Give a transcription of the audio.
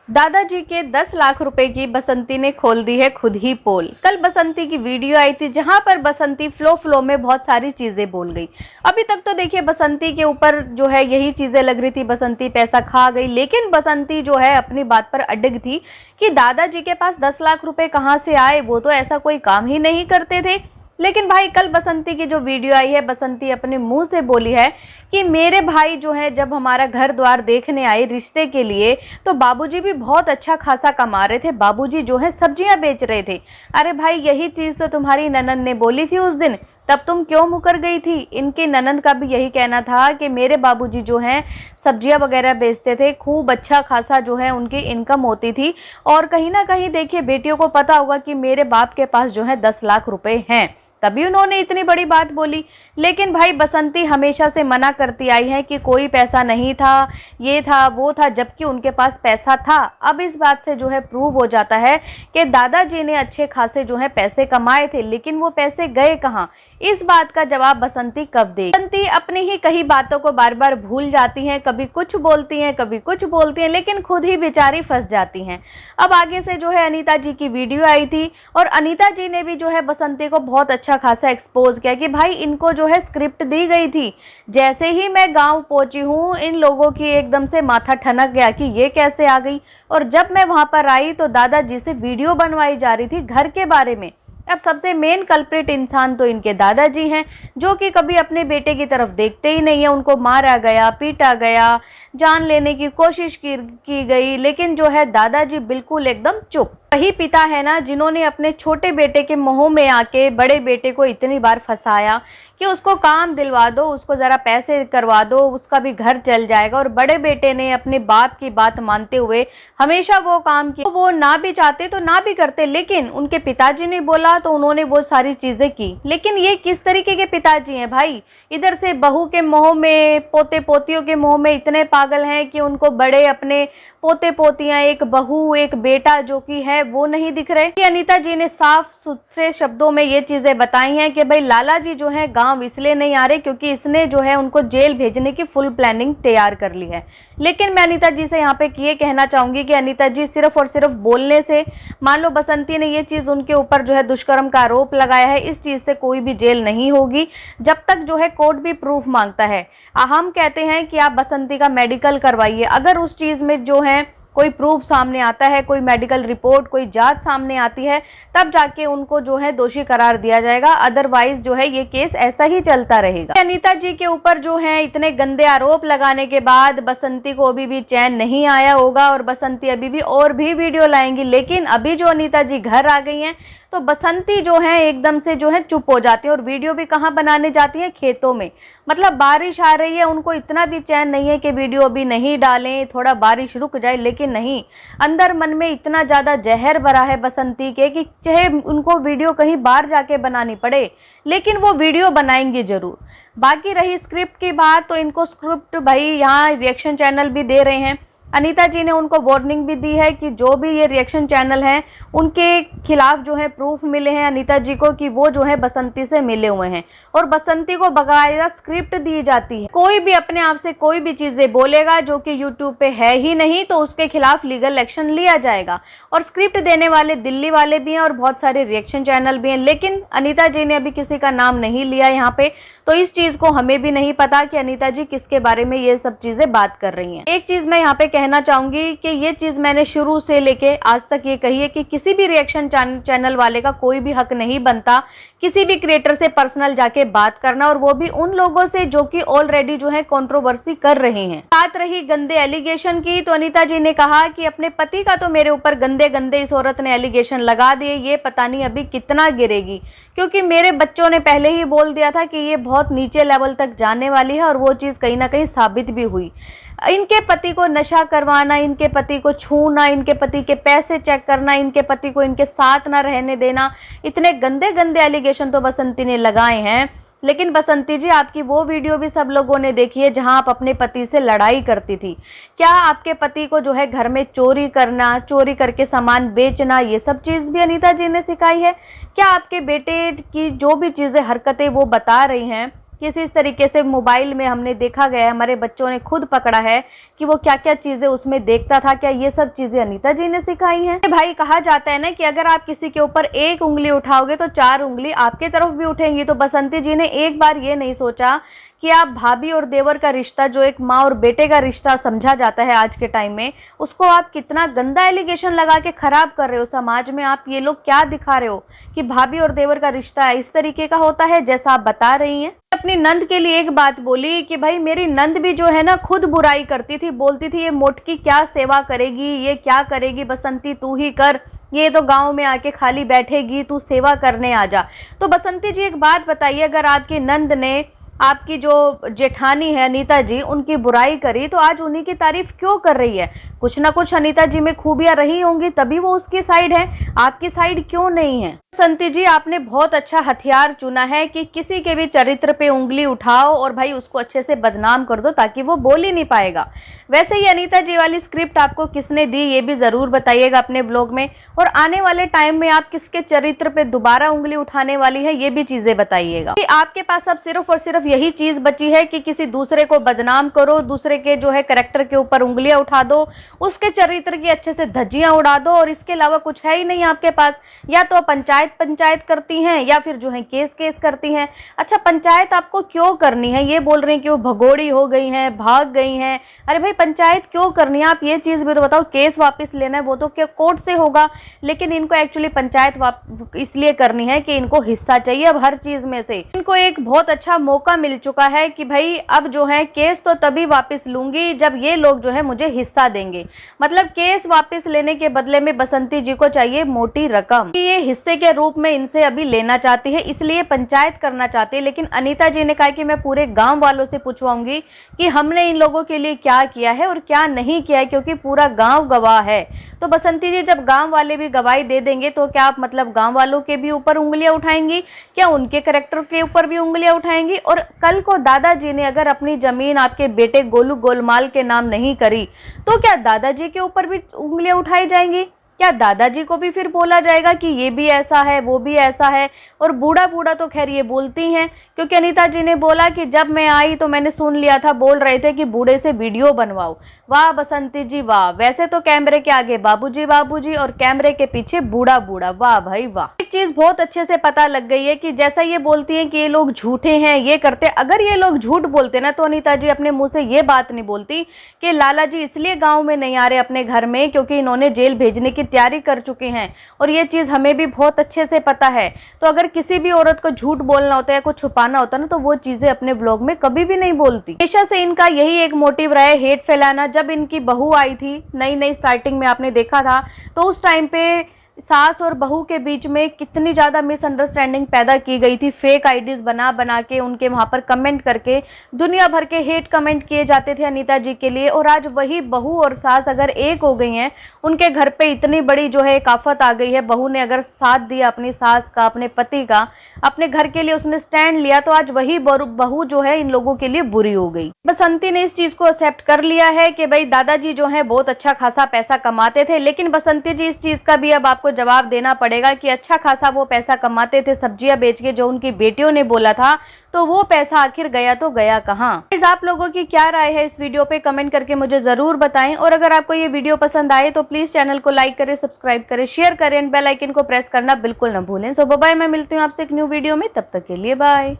दादाजी के 10 लाख रुपए की बसंती ने खोल दी है खुद ही पोल। कल बसंती की वीडियो आई थी जहां पर बसंती फ्लो में बहुत सारी चीजें बोल गई। अभी तक तो देखिए बसंती के ऊपर जो है यही चीजें लग रही थी, बसंती पैसा खा गई, लेकिन बसंती जो है अपनी बात पर अडिग थी कि दादाजी के पास 10 लाख रुपए कहां से आए, वो तो ऐसा कोई काम ही नहीं करते थे। लेकिन भाई कल बसंती की जो वीडियो आई है, बसंती अपने मुंह से बोली है कि मेरे भाई जो है जब हमारा घर द्वार देखने आए रिश्ते के लिए तो बाबूजी भी बहुत अच्छा खासा कमा रहे थे, बाबूजी जो है सब्जियां बेच रहे थे। अरे भाई यही चीज तो तुम्हारी ननद ने बोली थी उस दिन, तब तुम क्यों मुकर गई थी। इनके ननद का भी यही कहना था कि मेरे बाबूजी जो हैं सब्जियां वगैरह बेचते थे, खूब अच्छा खासा जो है उनकी इनकम होती थी। और कहीं ना कहीं देखिए बेटियों को पता होगा कि मेरे बाप के पास जो है 10 लाख रुपए हैं, तभी उन्होंने इतनी बड़ी बात बोली। लेकिन भाई बसंती हमेशा से मना करती आई है कि कोई पैसा नहीं था, ये था वो था, जबकि उनके पास पैसा था। अब इस बात से जो है प्रूव हो जाता है कि दादाजी ने अच्छे खासे जो है पैसे कमाए थे, लेकिन वो पैसे गए कहाँ, इस बात का जवाब बसंती कब देगी। बसंती अपनी ही कई बातों को बार बार भूल जाती हैं, कभी कुछ बोलती हैं कभी कुछ बोलती हैं, लेकिन खुद ही बेचारी फंस जाती हैं। अब आगे से जो है अनीता जी की वीडियो आई थी और अनीता जी ने भी जो है बसंती को बहुत अच्छा खासा एक्सपोज किया कि भाई इनको जो है स्क्रिप्ट दी गई थी। जैसे ही मैं गांव पहुंची हूं इन लोगों की एकदम से माथा ठनक गया कि ये कैसे आ गई। और जब मैं वहां पर आई तो दादाजी से वीडियो बनवाई जा रही थी घर के बारे में। अब सबसे मेन कल्प्रिट इंसान तो इनके दादाजी हैं, जो कि कभी अपने बेटे की तरफ देखते ही नहीं है। उनको मारा गया, पीटा गया, जान लेने की कोशिश की गई, लेकिन जो है दादाजी बिल्कुल एकदम चुप। वही पिता है ना जिन्होंने अपने छोटे बेटे के मोह में आके बड़े बेटे को इतनी बार फंसाया कि उसको काम दिलवा दो, उसको जरा पैसे करवा दो, उसका भी घर चल जाएगा। और बड़े बेटे ने अपने बाप की बात मानते हुए हमेशा वो काम किया। वो ना भी चाहते तो ना भी करते, लेकिन उनके पिताजी ने बोला तो उन्होंने वो सारी चीजें की। लेकिन ये किस तरीके के पिताजी हैं भाई, इधर से बहू के मोह में, पोते पोतियों के मोह में इतने पागल हैं कि उनको बड़े अपने पोते पोतियां, एक बहू एक बेटा जो कि है वो नहीं दिख रहे। अनीता जी ने साफ सुथरे शब्दों में ये चीजें बताई हैं कि भाई लाला जी जो है गांव इसलिए नहीं आ रहे क्योंकि इसने जो है उनको जेल भेजने की फुल प्लानिंग तैयार कर ली है। लेकिन मैं अनीता जी से यहाँ पे ये कहना चाहूंगी कि अनीता जी सिर्फ और सिर्फ बोलने से, मान लो बसंती ने ये चीज उनके ऊपर जो है दुष्कर्म का आरोप लगाया है, इस चीज से कोई भी जेल नहीं होगी जब तक जो है कोर्ट भी प्रूफ मांगता है। हम कहते हैं कि आप बसंती का मेडिकल करवाइए, अगर उस चीज में जो है कोई प्रूफ सामने आता है, कोई मेडिकल रिपोर्ट, कोई जांच सामने आती है, तब जाके उनको जो है दोषी करार दिया जाएगा। अदरवाइज जो है ये केस ऐसा ही चलता रहेगा। अनीता जी के ऊपर जो है इतने गंदे आरोप लगाने के बाद बसंती को अभी भी चैन नहीं आया होगा और बसंती अभी भी और भी वीडियो लाएंगी। लेकिन अभी जो अनीता जी घर आ गई हैं तो बसंती जो है एकदम से जो है चुप हो जाती है और वीडियो भी कहाँ बनाने जाती है, खेतों में। मतलब बारिश आ रही है, उनको इतना भी चैन नहीं है कि वीडियो अभी नहीं डालें, थोड़ा बारिश रुक जाए, लेकिन नहीं, अंदर मन में इतना ज्यादा जहर भरा है बसंती के कि चाहे उनको वीडियो कहीं बाहर जाके बनानी पड़े लेकिन वो वीडियो बनाएंगे जरूर। बाकी रही स्क्रिप्ट की बात, तो इनको स्क्रिप्ट भाई यहाँ रिएक्शन चैनल भी दे रहे हैं। अनीता जी ने उनको वार्निंग भी दी है कि जो भी ये रिएक्शन चैनल हैं उनके खिलाफ जो है प्रूफ मिले हैं अनीता जी को कि वो जो है बसंती से मिले हुए हैं और बसंती को बकायदा स्क्रिप्ट दी जाती है। कोई भी अपने आप से कोई भी चीजें बोलेगा जो कि यूट्यूब पे है ही नहीं तो उसके खिलाफ लीगल एक्शन लिया जाएगा। और स्क्रिप्ट देने वाले दिल्ली वाले भी हैं और बहुत सारे रिएक्शन चैनल भी हैं, लेकिन अनीता जी ने अभी किसी का नाम नहीं लिया यहाँ पे, तो इस चीज को हमें भी नहीं पता कि अनीता जी किसके बारे में ये सब चीजें बात कर रही हैं। एक चीज मैं यहाँ पे कहना चाहूंगी कि ये चीज मैंने शुरू से लेके आज तक ये कही है कि किसी भी रिएक्शन चैनल वाले का कोई भी हक नहीं बनता किसी भी क्रिएटर से पर्सनल जाके बात करना, और वो भी उन लोगों से जो कि ऑलरेडी जो है कंट्रोवर्सी कर रहे हैं। बात रही गंदे एलिगेशन की, तो अनीता जी ने कहा कि अपने पति का तो मेरे ऊपर गंदे गंदे इस औरत ने एलिगेशन लगा दिए, ये पता नहीं अभी कितना गिरेगी, क्योंकि मेरे बच्चों ने पहले ही बोल दिया था कि ये बहुत नीचे लेवल तक जाने वाली है और वो चीज कहीं ना कहीं साबित भी हुई। इनके पति को नशा करवाना, इनके पति को छूना, इनके पति के पैसे चेक करना, इनके पति को इनके साथ ना रहने देना, इतने गंदे गंदे एलिगेशन तो बसंती ने लगाए हैं। लेकिन बसंती जी आपकी वो वीडियो भी सब लोगों ने देखी है जहां आप अपने पति से लड़ाई करती थी। क्या आपके पति को जो है घर में चोरी करना, चोरी करके सामान बेचना, ये सब चीज भी अनीता जी ने सिखाई है? क्या आपके बेटे की जो भी चीजें हरकतें वो बता रही हैं किसी इस तरीके से मोबाइल में हमने देखा गया है, हमारे बच्चों ने खुद पकड़ा है कि वो क्या क्या चीजें उसमें देखता था। क्या ये सब चीजें अनीता जी ने सिखाई हैं? भाई कहा जाता है ना कि अगर आप किसी के ऊपर एक उंगली उठाओगे तो 4 उंगली आपके तरफ भी उठेंगी। तो बसंती जी ने एक बार ये नहीं सोचा कि आप भाभी और देवर का रिश्ता, जो एक माँ और बेटे का रिश्ता समझा जाता है आज के टाइम में, उसको आप कितना गंदा एलिगेशन लगा के खराब कर रहे हो। समाज में आप ये लोग क्या दिखा रहे हो कि भाभी और देवर का रिश्ता इस तरीके का होता है जैसा आप बता रही हैं। अपनी नंद के लिए एक बात बोली कि भाई मेरी नंद भी जो है ना खुद बुराई करती थी, बोलती थी ये मोटकी क्या सेवा करेगी, ये क्या करेगी, बसंती तू ही कर, ये तो गांव में आके खाली बैठेगी, तू सेवा करने आ जा। तो बसंती जी एक बात बताइए, अगर आपकी नंद ने आपकी जो जेठानी है अनीता जी, उनकी बुराई करी तो आज उन्हीं की तारीफ क्यों कर रही है? कुछ ना कुछ अनीता जी में खूबियां रही होंगी तभी वो उसकी साइड है, आपकी साइड क्यों नहीं है? बसंती जी आपने बहुत अच्छा हथियार चुना है कि किसी के भी चरित्र पे उंगली उठाओ और भाई उसको अच्छे से बदनाम कर दो ताकि वो बोल ही नहीं पाएगा। वैसे ही अनीता जी वाली स्क्रिप्ट आपको किसने दी ये भी जरूर बताइएगा अपने ब्लॉग में, और आने वाले टाइम में आप किसके चरित्र पे दोबारा उंगली उठाने वाली है ये भी चीजें बताइएगा। आपके पास अब सिर्फ और सिर्फ यही चीज बची है कि किसी दूसरे को बदनाम करो, दूसरे के जो है कैरेक्टर के ऊपर उंगलियां उठा दो, उसके चरित्र की अच्छे से धज्जियां उड़ा दो, और इसके अलावा कुछ है ही नहीं आपके पास। या तो पंचायत करती हैं या फिर जो है केस करती हैं। अच्छा पंचायत आपको क्यों करनी है? ये बोल रहे हैं कि वो भगोड़ी हो गई हैं, भाग गई हैं। अरे भाई पंचायत क्यों करनी है? आप ये चीज भी तो बताओ। केस वापस लेना है वो तो क्या कोर्ट से होगा, लेकिन इनको एक्चुअली पंचायत इसलिए करनी है कि इनको हिस्सा चाहिए अब हर चीज में से। इनको एक बहुत अच्छा मौका मिल चुका है कि भाई अब जो है केस तो तभी वापस लूंगी जब ये लोग जो है मुझे हिस्सा देंगे। मतलब केस वापस लेने के बदले में बसंती जी को चाहिए मोटी रकम, कि ये हिस्से के रूप में इनसे अभी लेना चाहती है, इसलिए पंचायत करना चाहती है। लेकिन अनीता जी ने कहा कि मैं पूरे गांव वालों से पूछवाऊंगी कि हमने इन लोगों के लिए क्या किया है और क्या नहीं किया है, क्योंकि पूरा गांव गवाह है। तो बसंती जी जब गांव वाले भी गवाही दे देंगे तो क्या आप मतलब गांव वालों के भी ऊपर उंगलियां उठाएंगी? क्या उनके कैरेक्टर के ऊपर भी उंगलियां उठाएंगी? और कल को दादाजी ने अगर अपनी जमीन आपके बेटे गोलू गोलमाल के नाम नहीं करी तो क्या दादाजी के ऊपर भी उंगलियां उठाई जाएंगी? क्या दादाजी को भी फिर बोला जाएगा कि ये भी ऐसा है वो भी ऐसा है? और बूढ़ा बूढ़ा तो खैर ये बोलती हैं, क्योंकि अनीता जी ने बोला कि जब मैं आई तो मैंने सुन लिया था, बोल रहे थे कि बूढ़े से वीडियो बनवाओ। वाह बसंती जी वाह, वैसे तो कैमरे के आगे बाबूजी बाबूजी और कैमरे के पीछे बूढ़ा बूढ़ा, वाह भाई वाह। एक चीज बहुत अच्छे से पता लग गई है कि जैसा ये बोलती है कि ये लोग झूठे हैं, ये करते, अगर ये लोग झूठ बोलते ना तो अनीता जी अपने मुंह से ये बात नहीं बोलती कि लाला जी इसलिए गाँव में नहीं आ रहे अपने घर में क्योंकि इन्होंने जेल भेजने की तैयारी कर चुके हैं, और ये चीज हमें भी बहुत अच्छे से पता है। तो अगर किसी भी औरत को झूठ बोलना होता है या कुछ छुपाना होता है ना तो वो चीजें अपने ब्लॉग में कभी भी नहीं बोलती। हमेशा से इनका यही एक मोटिव रहा है, हेट फैलाना। जब इनकी बहू आई थी नई नई स्टार्टिंग में आपने देखा था, तो उस टाइम पे सास और बहू के बीच में कितनी ज्यादा मिसअंडरस्टैंडिंग पैदा की गई थी। फेक आईडीज बना बना के उनके वहां पर कमेंट करके दुनिया भर के हेट कमेंट किए जाते थे अनीता जी के लिए। और आज वही बहू और सास अगर एक हो गई हैं, उनके घर पे इतनी बड़ी जो है एक आफत आ गई है, बहू ने अगर साथ दिया अपनी सास का, अपने पति का, अपने घर के लिए उसने स्टैंड लिया, तो आज वही बहू जो है इन लोगों के लिए बुरी हो गई। बसंती ने इस चीज को एक्सेप्ट कर लिया है कि भाई दादाजी जो है बहुत अच्छा खासा पैसा कमाते थे, लेकिन बसंती जी इस चीज का भी अब आपको जवाब देना पड़ेगा कि अच्छा खासा वो पैसा कमाते थे सब्जियां बेच के, जो उनकी बेटियों ने बोला था, तो वो पैसा आखिर गया तो गया कहाँ? आप लोगों की क्या राय है इस वीडियो पे कमेंट करके मुझे जरूर बताएं। और अगर आपको ये वीडियो पसंद आए तो प्लीज चैनल को लाइक करें, सब्सक्राइब करें, शेयर करें एंड बेल आइकन को प्रेस करना बिल्कुल ना भूलें। सो बाय, मैं मिलती हूँ आपसे एक न्यू वीडियो में, तब तक के लिए बाय।